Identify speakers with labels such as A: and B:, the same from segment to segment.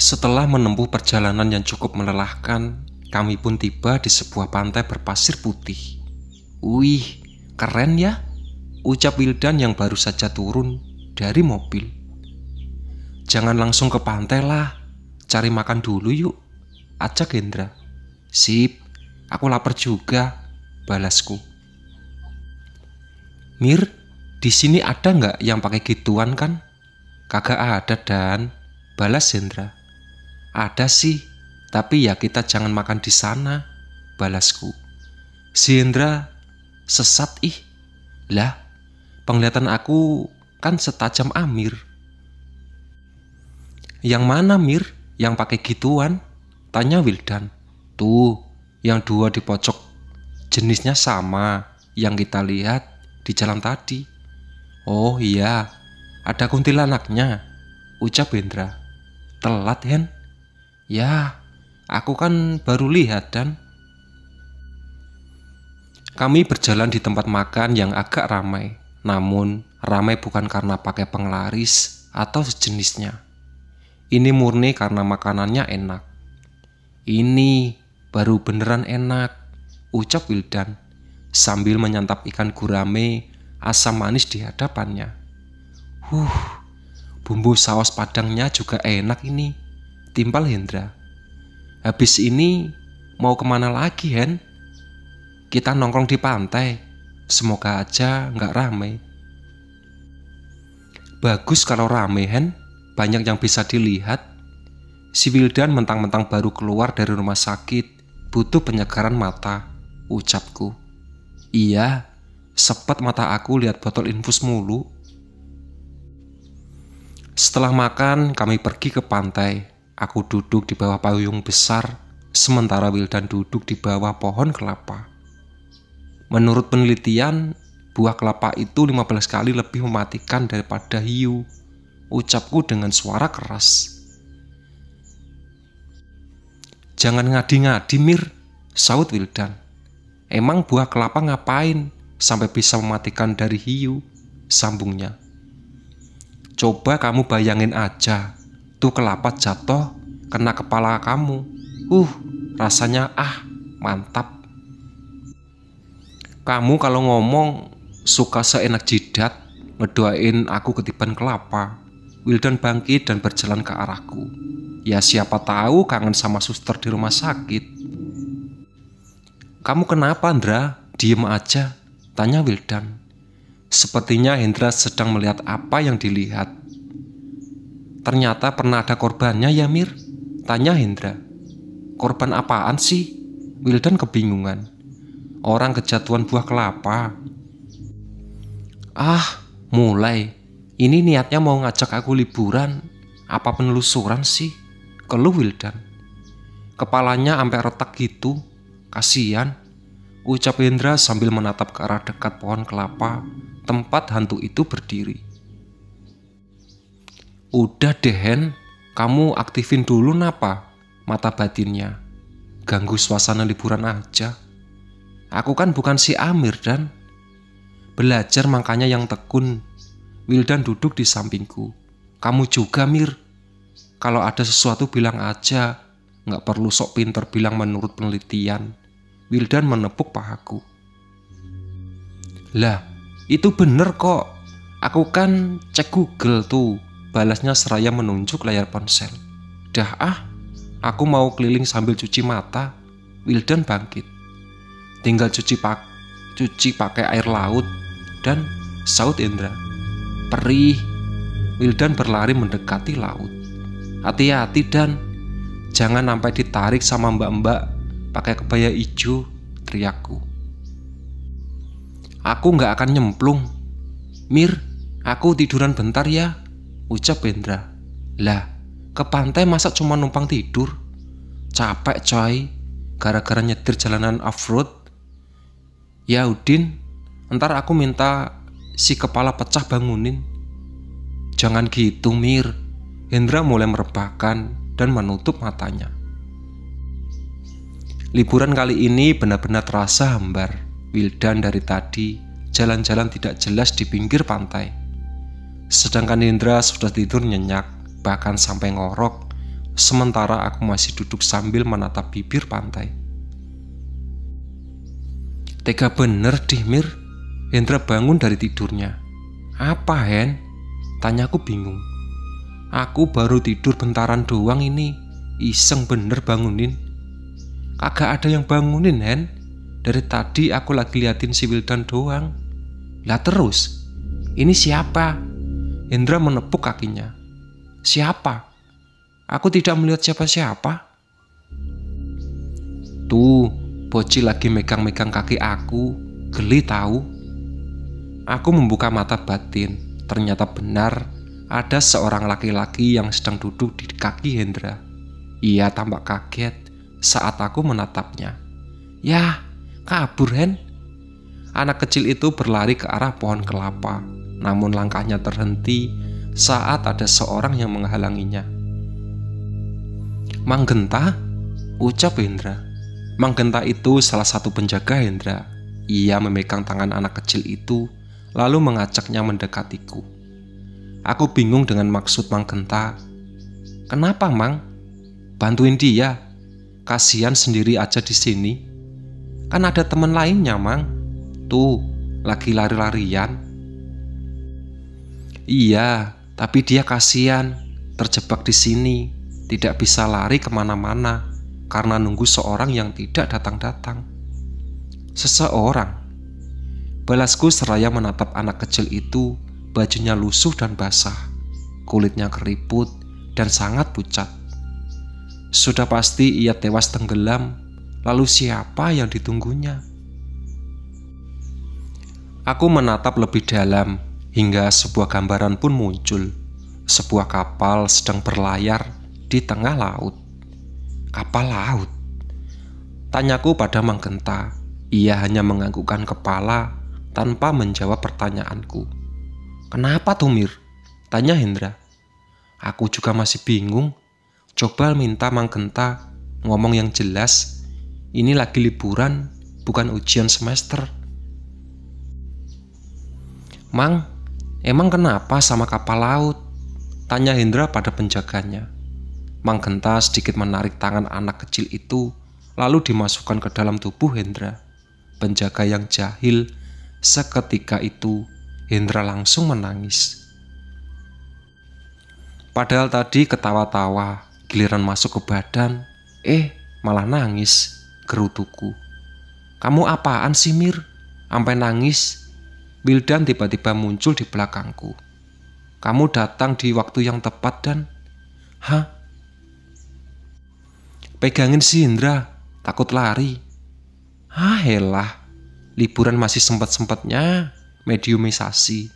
A: Setelah menempuh perjalanan yang cukup melelahkan, kami pun tiba di sebuah pantai berpasir putih. Wih, keren ya, ucap Wildan yang baru saja turun dari mobil. Jangan langsung ke pantai lah, cari makan dulu yuk, ajak Hendra. Sip, aku lapar juga, balasku. Mir, di sini ada nggak yang pakai gituan kan? Kagak ada Dan, balas Hendra. Ada sih, tapi ya kita jangan makan di sana, balasku. Si Hendra sesat ih. Lah, penglihatan aku kan setajam Amir. Yang mana Mir yang pakai gituan? Tanya Wildan. Tuh, yang dua di pojok. Jenisnya sama yang kita lihat di jalan tadi. Oh iya, ada kuntilanaknya, ucap Hendra. Telat Hen? Ya, aku kan baru lihat Dan. Kami berjalan di tempat makan yang agak ramai. Namun, ramai bukan karena pakai penglaris atau sejenisnya. Ini murni karena makanannya enak. Ini baru beneran enak, ucap Wildan sambil menyantap ikan gurame asam manis di hadapannya. Bumbu saus padangnya juga enak ini, timpal Hendra. Habis ini mau kemana lagi Hen? Kita nongkrong di pantai, semoga aja nggak rame. Bagus kalau rame Hen, banyak yang bisa dilihat. Si Wildan mentang-mentang baru keluar dari rumah sakit, butuh penyegaran mata, ucapku. Iya, sepet mata aku lihat botol infus mulu. Setelah makan, kami pergi ke pantai. Aku duduk di bawah payung besar, sementara Wildan duduk di bawah pohon kelapa. Menurut penelitian, buah kelapa itu 15 kali lebih mematikan daripada hiu, ucapku dengan suara keras. Jangan ngadi-ngadi Mir, saut Wildan. Emang buah kelapa ngapain sampai bisa mematikan dari hiu, sambungnya. Coba kamu bayangin aja, tuh kelapa jatuh kena kepala kamu. Rasanya mantap. Kamu kalau ngomong suka seenak jidat, ngedoain aku ketiban kelapa. Wildan bangkit dan berjalan ke arahku. Ya siapa tahu kangen sama suster di rumah sakit. Kamu kenapa Hendra? Diem aja, tanya Wildan. Sepertinya Hendra sedang melihat apa yang dilihat. Ternyata pernah ada korbannya ya Mir? Tanya Hendra. Korban apaan sih? Wildan kebingungan. Orang kejatuhan buah kelapa. Mulai. Ini niatnya mau ngajak aku liburan. Apa penelusuran sih? Keluh Wildan. Kepalanya sampai retak gitu. Kasian, ucap Hendra sambil menatap ke arah dekat pohon kelapa tempat hantu itu berdiri. Udah deh Hen, kamu aktifin dulu napa mata batinnya. Ganggu suasana liburan aja. Aku kan bukan si Amir Dan. Belajar makanya yang tekun. Wildan duduk di sampingku. Kamu juga Mir. Kalau ada sesuatu bilang aja, nggak perlu sok pinter bilang menurut penelitian. Wildan menepuk pahaku. Lah, itu bener kok. Aku kan cek Google tuh, balasnya seraya menunjuk layar ponsel. Aku mau keliling sambil cuci mata. Wildan bangkit. Tinggal cuci pakai air laut. Dan saut Hendra. Perih. Wildan berlari mendekati laut. Hati-hati Dan, jangan sampai ditarik sama mbak-mbak pakai kebaya hijau, teriakku. Aku gak akan nyemplung. Mir, aku tiduran bentar ya, ucap Hendra. Lah, ke pantai masa cuma numpang tidur? Capek coy, gara-gara nyetir jalanan off-road. Ya Udin, ntar aku minta si kepala pecah bangunin. Jangan gitu Mir. Hendra mulai merebahkan dan menutup matanya. Liburan kali ini benar-benar terasa hambar. Wildan dari tadi jalan-jalan tidak jelas di pinggir pantai. Sedangkan Hendra sudah tidur nyenyak, bahkan sampai ngorok sementara aku masih duduk sambil menatap bibir pantai. Tega bener dih, Mir. Hendra bangun dari tidurnya. Apa, Hen? Tanyaku bingung. Aku baru tidur bentaran doang ini. Iseng bener bangunin. Kagak ada yang bangunin, Hen. Dari tadi aku lagi liatin si Wildan doang. Lah terus, ini siapa? Hendra menepuk kakinya. Siapa? Aku tidak melihat siapa-siapa. Tuh, bocil lagi megang-megang kaki aku. Geli tahu. Aku membuka mata batin. Ternyata benar ada seorang laki-laki yang sedang duduk di kaki Hendra. Ia tampak kaget saat aku menatapnya. Yah, kabur, Hen. Anak kecil itu berlari ke arah pohon kelapa. Namun langkahnya terhenti saat ada seorang yang menghalanginya. Mang Genta? Ucap Hendra. Mang Genta itu salah satu penjaga Hendra. Ia memegang tangan anak kecil itu lalu mengajaknya mendekatiku. Aku bingung dengan maksud Mang Genta. Kenapa, Mang? Bantuin dia. Kasihan sendiri aja di sini. Kan ada teman lainnya, Mang. Tuh, lagi lari-larian. Iya, tapi dia kasihan, terjebak di sini, tidak bisa lari kemana-mana karena nunggu seorang yang tidak datang-datang. Seseorang. Balasku seraya menatap anak kecil itu. Bajunya lusuh dan basah, kulitnya keriput dan sangat pucat. Sudah pasti ia tewas tenggelam. Lalu siapa yang ditunggunya? Aku menatap lebih dalam hingga sebuah gambaran pun muncul. Sebuah kapal sedang berlayar di tengah laut. Kapal laut? Tanyaku pada Mang Genta. Ia hanya menganggukkan kepala tanpa menjawab pertanyaanku. Kenapa tuh, Mir? Tanya Hendra. Aku juga masih bingung. Coba minta Mang Genta ngomong yang jelas. Ini lagi liburan, bukan ujian semester. Mang, emang kenapa sama kapal laut? Tanya Hendra pada penjaganya. Mang Genta sedikit menarik tangan anak kecil itu, lalu dimasukkan ke dalam tubuh Hendra. Penjaga yang jahil. Seketika itu Hendra langsung menangis. Padahal tadi ketawa-tawa, giliran masuk ke badan, malah nangis, gerutuku. Kamu apaan sih, Mir? Sampai nangis? Wildan tiba-tiba muncul di belakangku. Kamu datang di waktu yang tepat dan... Hah? Pegangin si Hendra, takut lari. Elah, liburan masih sempat-sempatnya. Mediumisasi.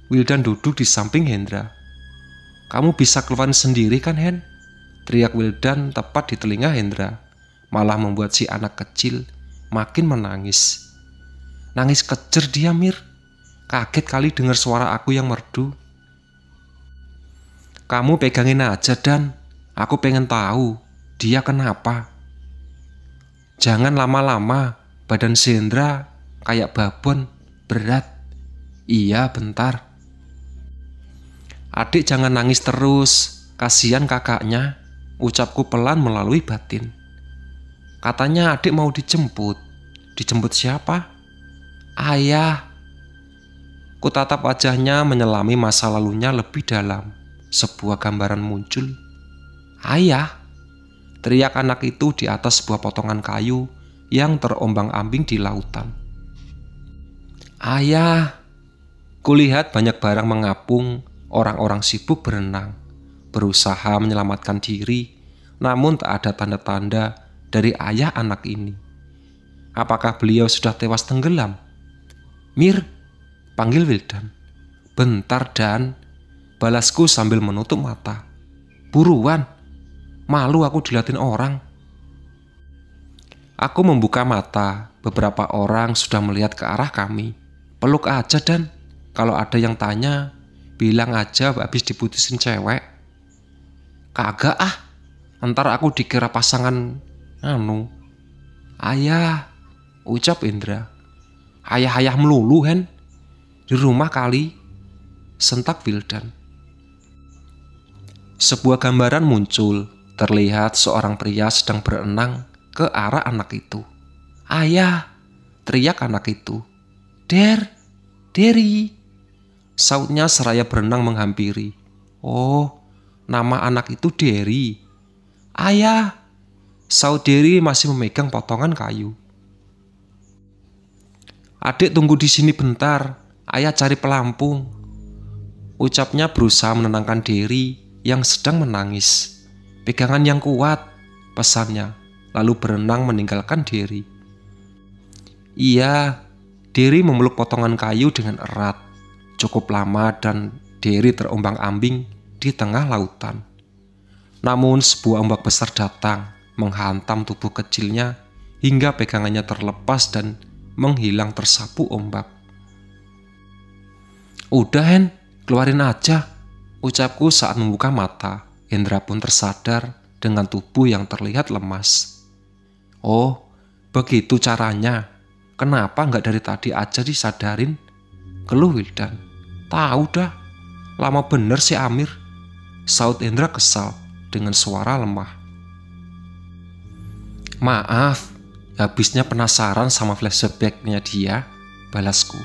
A: Wildan duduk di samping Hendra. Kamu bisa keluar sendiri kan, Hen? Teriak Wildan tepat di telinga Hendra. Malah membuat si anak kecil makin menangis. Nangis kejer dia, Mir. Kaget kali dengar suara aku yang merdu. Kamu pegangin aja, Dan. Aku pengen tahu dia kenapa. Jangan lama-lama. Badan si Hendra kayak babon, berat. Iya, bentar. Adik jangan nangis terus, kasihan kakaknya, ucapku pelan melalui batin. Katanya adik mau dijemput. Dijemput siapa? Ayah. Kutatap wajahnya menyelami masa lalunya lebih dalam. Sebuah gambaran muncul. Ayah. Teriak anak itu di atas sebuah potongan kayu yang terombang-ambing di lautan. Ayah. Kulihat banyak barang mengapung, orang-orang sibuk berenang, berusaha menyelamatkan diri, namun tak ada tanda-tanda dari ayah anak ini. Apakah beliau sudah tewas tenggelam? Mir, panggil Wildan. Bentar, Dan. Balasku sambil menutup mata. Buruan, malu aku dilihatin orang. Aku membuka mata, beberapa orang sudah melihat ke arah kami. Peluk aja, Dan. Kalau ada yang tanya, bilang aja habis diputusin cewek. Kagak ah, ntar aku dikira pasangan Ayah, ucap Indra. Ayah-ayah melulu, Hen. Di rumah kali, sentak Wildan. Sebuah gambaran muncul. Terlihat seorang pria sedang berenang ke arah anak itu. "Ayah!" teriak anak itu. Deri!" sautnya seraya berenang menghampiri. "Oh, nama anak itu Deri." "Ayah!" saut Deri masih memegang potongan kayu. "Adik tunggu di sini bentar, ayah cari pelampung," ucapnya berusaha menenangkan Deri yang sedang menangis. "Pegangan yang kuat," pesannya, lalu berenang meninggalkan Deri. Iya, Deri memeluk potongan kayu dengan erat. Cukup lama dan Deri terombang-ambing di tengah lautan. Namun sebuah ombak besar datang, menghantam tubuh kecilnya hingga pegangannya terlepas dan menghilang tersapu ombak. "Udah Hen, keluarin aja," ucapku saat membuka mata. Hendra pun tersadar dengan tubuh yang terlihat lemas. "Oh, begitu caranya. Kenapa nggak dari tadi aja disadarin?" keluh Wildan. "Tahu dah, lama bener si Amir," saut Hendra kesal dengan suara lemah. "Maaf, habisnya penasaran sama flashbacknya dia," balasku.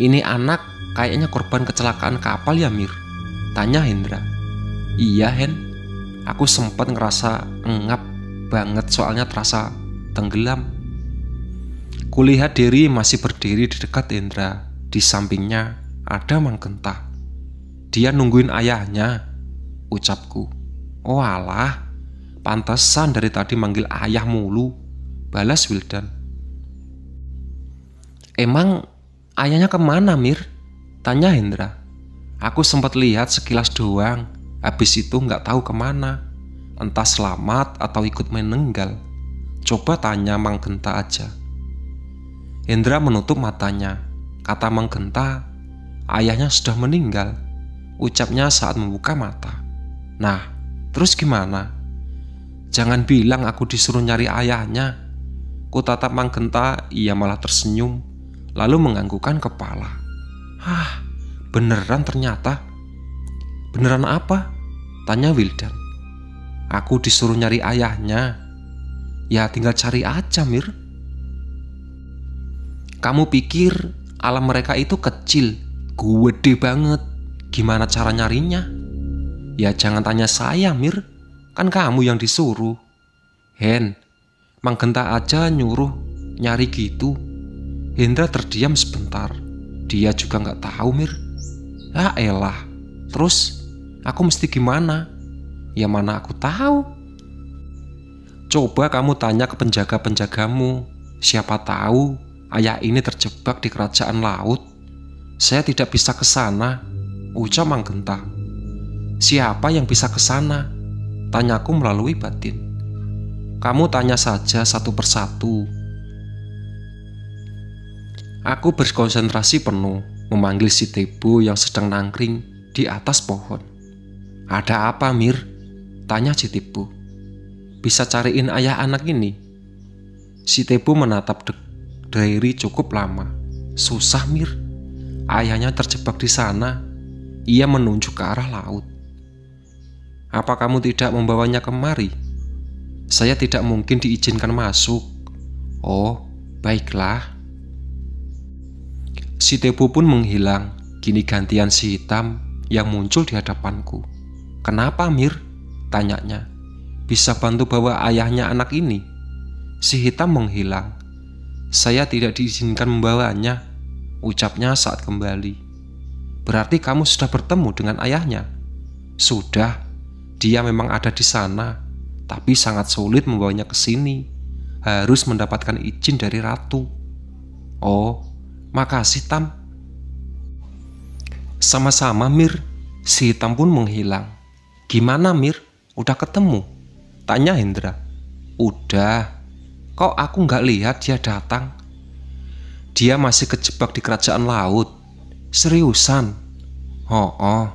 A: "Ini anak kayaknya korban kecelakaan kapal ya Mir?" tanya Hendra. "Iya Hen, aku sempat ngerasa engap banget soalnya terasa tenggelam." Kulihat Deri masih berdiri di dekat Hendra. Di sampingnya ada Mang Genta. "Dia nungguin ayahnya," ucapku. "Oh alah, pantesan dari tadi manggil ayah mulu," balas Wildan. "Emang ayahnya kemana Mir?" tanya Hendra. "Aku sempat lihat sekilas doang, habis itu nggak tahu kemana. Entah selamat atau ikut meninggal. Coba tanya Mang Genta aja." Hendra menutup matanya. Kata Mang Genta, ayahnya sudah meninggal, ucapnya saat membuka mata. "Nah, terus gimana? Jangan bilang aku disuruh nyari ayahnya." Kutatap Mang Genta, ia malah tersenyum, lalu menganggukkan kepala. "Hah, beneran ternyata." "Beneran apa?" tanya Wildan. "Aku disuruh nyari ayahnya." "Ya tinggal cari aja Mir." "Kamu pikir alam mereka itu kecil, gede banget. Gimana cara nyarinya?" "Ya jangan tanya saya Mir, kan kamu yang disuruh." "Hen, Mang Genta aja nyuruh nyari gitu." Hendra terdiam sebentar. Dia juga gak tahu Mir. "Ah elah, terus aku mesti gimana?" "Ya mana aku tahu." "Coba kamu tanya ke penjaga-penjagamu. Siapa tahu ayah ini terjebak di kerajaan laut. Saya tidak bisa ke sana," ucap Mang Genta. "Siapa yang bisa ke sana?" tanyaku melalui batin. "Kamu tanya saja satu persatu." Aku berkonsentrasi penuh memanggil si Tebo yang sedang nangkring di atas pohon. "Ada apa Mir?" tanya si Tebo. "Bisa cariin ayah anak ini?" Si Tebo menatap Deri cukup lama. "Susah Mir, ayahnya terjebak di sana." Ia menunjuk ke arah laut. "Apa kamu tidak membawanya kemari?" "Saya tidak mungkin diizinkan masuk." "Oh, baiklah." Si Tebo pun menghilang. Kini gantian si hitam yang muncul di hadapanku. "Kenapa Mir?" tanyanya. "Bisa bantu bawa ayahnya anak ini?" Si hitam menghilang. "Saya tidak diizinkan membawanya," ucapnya saat kembali. "Berarti kamu sudah bertemu dengan ayahnya?" "Sudah, dia memang ada di sana, tapi sangat sulit membawanya ke sini. Harus mendapatkan izin dari ratu." "Oh, makasih Tam." "Sama-sama Mir." Si hitam pun menghilang. "Gimana Mir, udah ketemu?" tanya Hendra. "Udah. Kok aku nggak lihat dia datang?" "Dia masih kejebak di kerajaan laut." "Seriusan?" "Oh.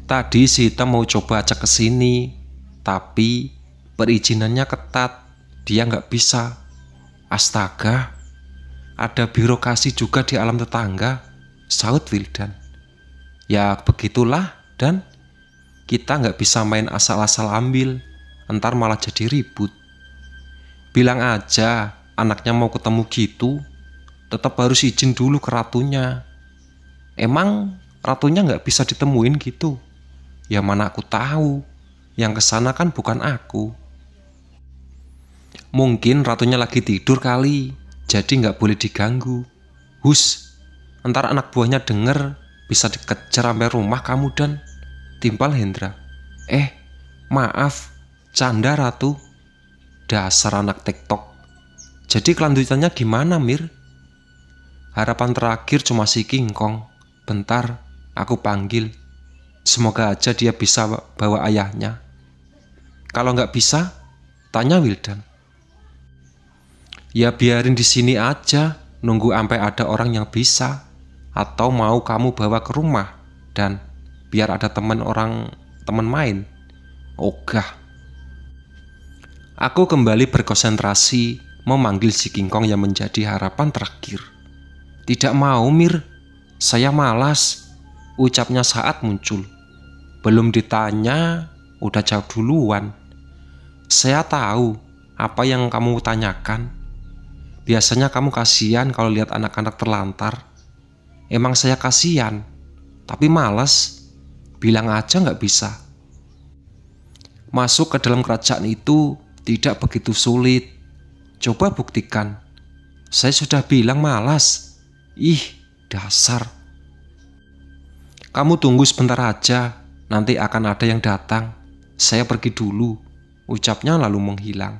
A: Tadi si hitam mau coba ajak ke sini, tapi perizinannya ketat. Dia nggak bisa." "Astaga, ada birokrasi juga di alam tetangga," saut Wildan. "Ya begitulah Dan. Kita nggak bisa main asal-asal ambil, entar malah jadi ribut. Bilang aja anaknya mau ketemu gitu, tetap harus izin dulu ke ratunya. Emang ratunya nggak bisa ditemuin gitu? Ya mana aku tahu, yang kesana kan bukan aku. Mungkin ratunya lagi tidur kali, jadi nggak boleh diganggu. Hus, entar anak buahnya denger, bisa dikejar sampai rumah kamu dan timpal Hendra. Maaf, canda Ratu. Dasar anak TikTok. Jadi kelanjutannya gimana, Mir? Harapan terakhir cuma si King Kong. Bentar, aku panggil. Semoga aja dia bisa bawa ayahnya. Kalau nggak bisa, tanya Wildan. Ya biarin di sini aja, nunggu sampai ada orang yang bisa. Atau mau kamu bawa ke rumah dan biar ada teman main. Ogah. Aku kembali berkonsentrasi memanggil si King Kong yang menjadi harapan terakhir. Tidak mau, Mir. Saya malas, ucapnya saat muncul. Belum ditanya, udah jawab duluan. Saya tahu apa yang kamu tanyakan. Biasanya kamu kasihan kalau lihat anak-anak terlantar. Emang saya kasihan, tapi malas. Bilang aja nggak bisa. Masuk ke dalam kerajaan itu tidak begitu sulit. Coba buktikan. Saya sudah bilang malas. Ih, dasar. Kamu tunggu sebentar aja, nanti akan ada yang datang. Saya pergi dulu, ucapnya lalu menghilang.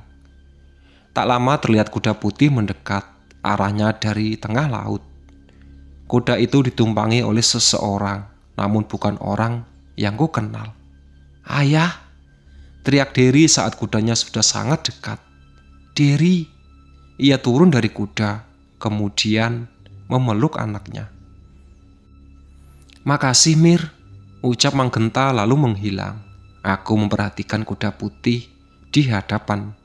A: Tak lama terlihat kuda putih mendekat, arahnya dari tengah laut. Kuda itu ditumpangi oleh seseorang, namun bukan orang yang ku kenal. Ayah, teriak Derry saat kudanya sudah sangat dekat. Derry, ia turun dari kuda, kemudian memeluk anaknya. Makasih Mir, ucap Mang Genta lalu menghilang. Aku memperhatikan kuda putih di hadapan.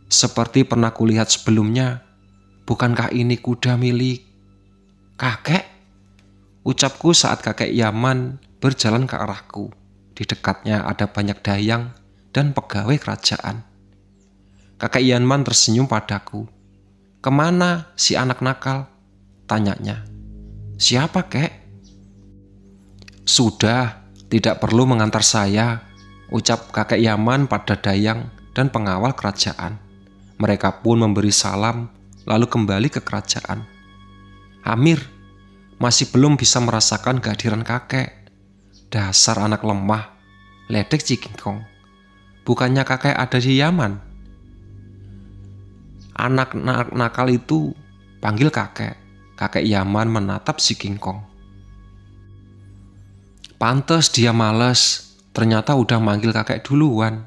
A: Seperti pernah kulihat sebelumnya, bukankah ini kuda milik kakek? Ucapku saat kakek Yaman berjalan ke arahku. Di dekatnya ada banyak dayang dan pegawai kerajaan. Kakek Yaman tersenyum padaku. Kemana si anak nakal? Tanyanya. Siapa kek? Sudah, tidak perlu mengantar saya, ucap kakek Yaman pada dayang dan pengawal kerajaan. Mereka pun memberi salam lalu kembali ke kerajaan. Amir masih belum bisa merasakan kehadiran kakek. Dasar anak lemah, ledek si King Kong. Bukannya kakek ada di Yaman? Anak nakal itu panggil kakek. Kakek Yaman menatap si King Kong. Pantes dia males, ternyata udah manggil kakek duluan.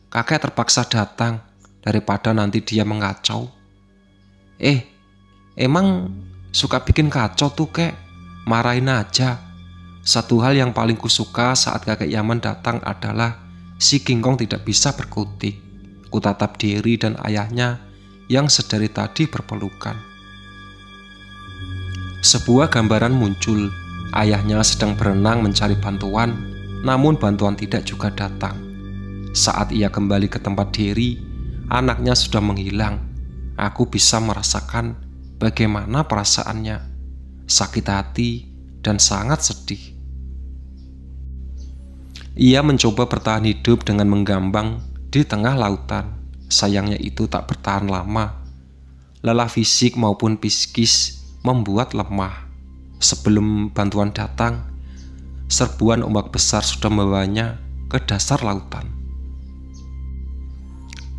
A: Kakek terpaksa datang daripada nanti dia mengacau. Emang suka bikin kacau tuh kek, marahin aja. Satu hal yang paling kusuka saat kakek Yaman datang adalah si King Kong tidak bisa berkutik. Kutatap Derry dan ayahnya yang sedari tadi berpelukan. Sebuah gambaran muncul. Ayahnya sedang berenang mencari bantuan, namun bantuan tidak juga datang. Saat ia kembali ke tempat Derry, anaknya sudah menghilang. Aku bisa merasakan bagaimana perasaannya, sakit hati dan sangat sedih. Ia mencoba bertahan hidup dengan menggambang di tengah lautan. Sayangnya itu tak bertahan lama. Lelah fisik maupun psikis membuat lemah. Sebelum bantuan datang, serbuan ombak besar sudah membawanya ke dasar lautan.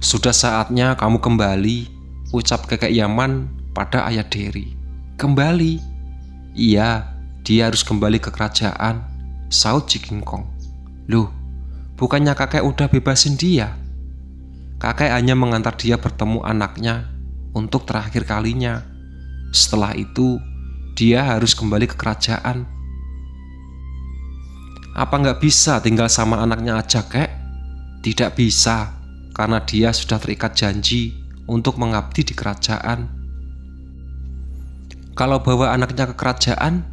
A: Sudah saatnya kamu kembali, ucap kakek Yaman pada ayah Derry. Kembali? Iya, dia harus kembali ke kerajaan, saut si King Kong. Loh, bukannya kakek udah bebasin dia? Kakek hanya mengantar dia bertemu anaknya untuk terakhir kalinya. Setelah itu, dia harus kembali ke kerajaan. Apa nggak bisa tinggal sama anaknya aja, kek? Tidak bisa, karena dia sudah terikat janji untuk mengabdi di kerajaan. Kalau bawa anaknya ke kerajaan,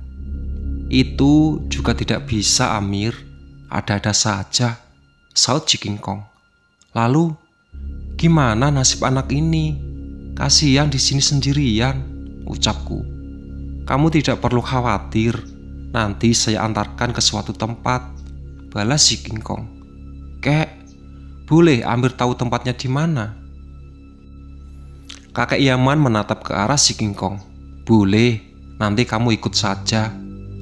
A: itu juga tidak bisa, Amir. Ada-ada saja, saut si King Kong. Lalu, gimana nasib anak ini? Kasihan di sini sendirian, ucapku. Kamu tidak perlu khawatir, nanti saya antarkan ke suatu tempat, balas si King Kong. Kek, boleh ambil tahu tempatnya di mana? Kakek Yaman menatap ke arah si King Kong. Boleh, nanti kamu ikut saja.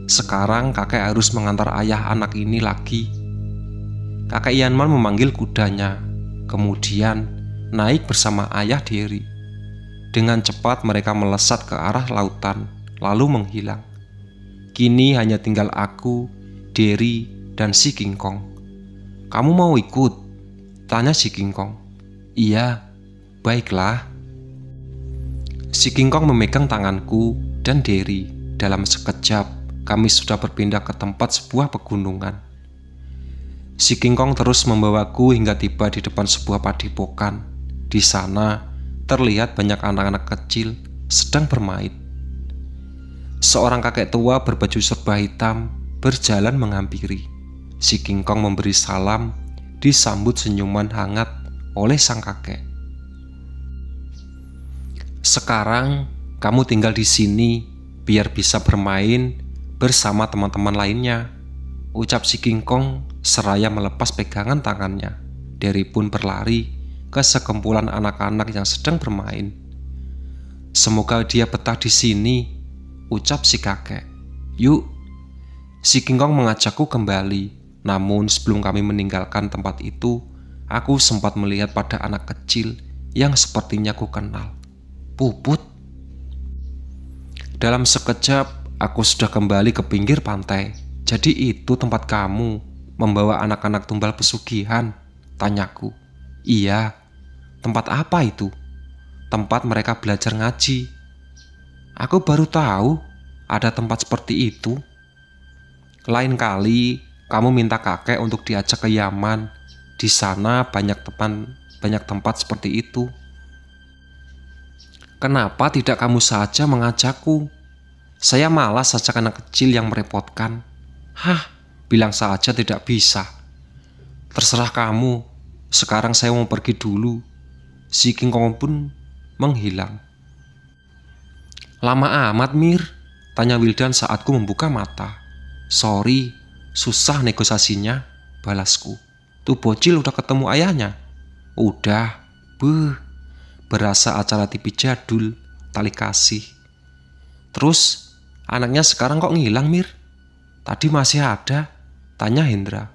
A: Sekarang kakek harus mengantar ayah anak ini lagi. Kakek Yaman memanggil kudanya, kemudian naik bersama ayah Derry. Dengan cepat mereka melesat ke arah lautan, lalu menghilang. Kini hanya tinggal aku, Derry, dan si King Kong. Kamu mau ikut? Tanya si King Kong. Iya, baiklah. Si King Kong memegang tanganku dan Derry. Dalam sekejap, kami sudah berpindah ke tempat sebuah pegunungan. Si King Kong terus membawaku hingga tiba di depan sebuah padepokan. Di sana, terlihat banyak anak-anak kecil sedang bermain. Seorang kakek tua berbaju serba hitam berjalan menghampiri. Si King Kong memberi salam, disambut senyuman hangat oleh sang kakek. Sekarang kamu tinggal di sini biar bisa bermain bersama teman-teman lainnya, ucap si King Kong seraya melepas pegangan tangannya. Derry pun berlari ke sekumpulan anak-anak yang sedang bermain. Semoga dia betah di sini, ucap si kakek. Yuk, si King Kong mengajakku kembali. Namun sebelum kami meninggalkan tempat itu, aku sempat melihat pada anak kecil yang sepertinya ku kenal. Puput. Dalam sekejap, aku sudah kembali ke pinggir pantai. Jadi itu tempat kamu membawa anak-anak tumbal pesugihan? Tanyaku. Iya. Tempat apa itu? Tempat mereka belajar ngaji. Aku baru tahu ada tempat seperti itu. Lain kali kamu minta kakek untuk diajak ke Yaman. Di sana banyak tempat seperti itu. Kenapa tidak kamu saja mengajakku? Saya malas ajak anak kecil yang merepotkan. Hah, bilang saja tidak bisa. Terserah kamu, sekarang saya mau pergi dulu. Si King Kong pun menghilang. Lama amat, Mir? Tanya Wildan saat ku membuka mata. Sorry, susah negosiasinya, balasku. Tuh bocil udah ketemu ayahnya? Udah, berasa acara TV jadul, tali kasih. Terus, anaknya sekarang kok ngilang, Mir? Tadi masih ada, tanya Hendra.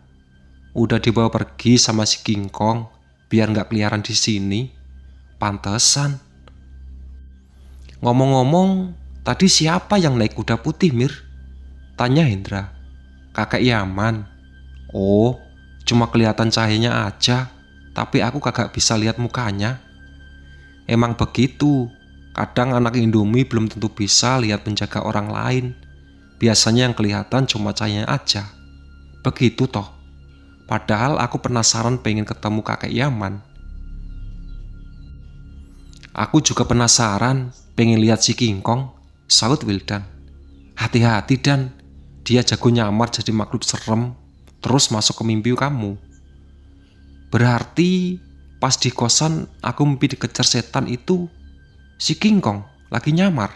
A: Udah dibawa pergi sama si King Kong, biar gak keliaran di sini. Pantesan. Ngomong-ngomong, tadi siapa yang naik kuda putih, Mir? Tanya Hendra. Kakek Yaman. Oh, cuma kelihatan cahayanya aja, tapi aku kagak bisa lihat mukanya. Emang begitu, kadang anak Indomie belum tentu bisa lihat penjaga orang lain. Biasanya yang kelihatan cuma cahayanya aja. Begitu toh. Padahal aku penasaran pengen ketemu kakek Yaman. Aku juga penasaran pengen lihat si King Kong, saut Wildan. Hati-hati Dan, dia jago nyamar jadi makhluk serem, terus masuk ke mimpi kamu. Berarti pas di kosan aku mimpi dikejar setan itu, si King Kong lagi nyamar.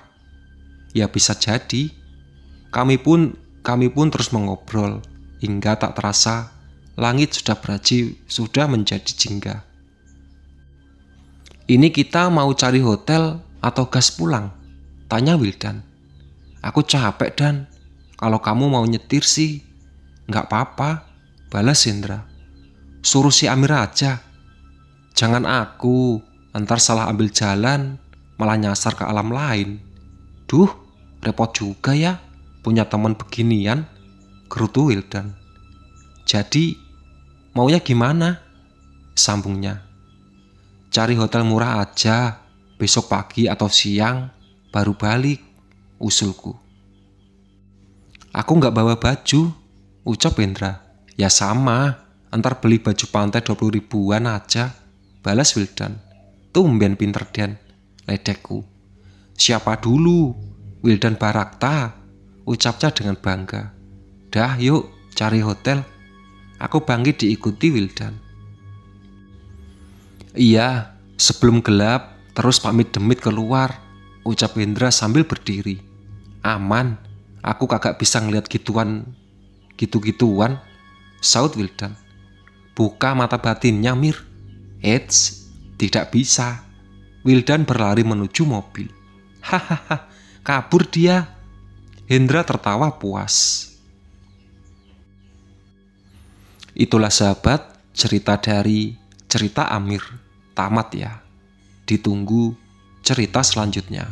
A: Ya bisa jadi. Kami pun terus mengobrol hingga tak terasa langit sudah menjadi jingga. Ini kita mau cari hotel atau gas pulang? Tanya Wildan. Aku capek Dan. Kalau kamu mau nyetir sih nggak apa-apa, balas Hendra. Suruh si Amir aja. Jangan aku, ntar salah ambil jalan, malah nyasar ke alam lain. Duh, repot juga ya, punya teman beginian, gerutu Wildan. Jadi, maunya gimana? Sambungnya. Cari hotel murah aja, besok pagi atau siang, baru balik, usulku. Aku gak bawa baju, ucap Hendra. Ya sama, ntar beli baju pantai 20 ribuan aja, balas Wildan. Tumben pinter Dan, ledekku. Siapa dulu? Wildan Barakta, ucapnya dengan bangga. Dah yuk cari hotel. Aku bangkit diikuti Wildan. Iya, sebelum gelap terus pamit demit keluar, ucap Hendra sambil berdiri. Aman, aku kagak bisa ngeliat gitu-gituan, saut Wildan. Buka mata batinnya, Mir. Eits, tidak bisa. Wildan berlari menuju mobil. Hahaha, kabur dia. Hendra tertawa puas. Itulah sahabat, cerita dari Cerita Amir. Tamat ya. Ditunggu cerita selanjutnya.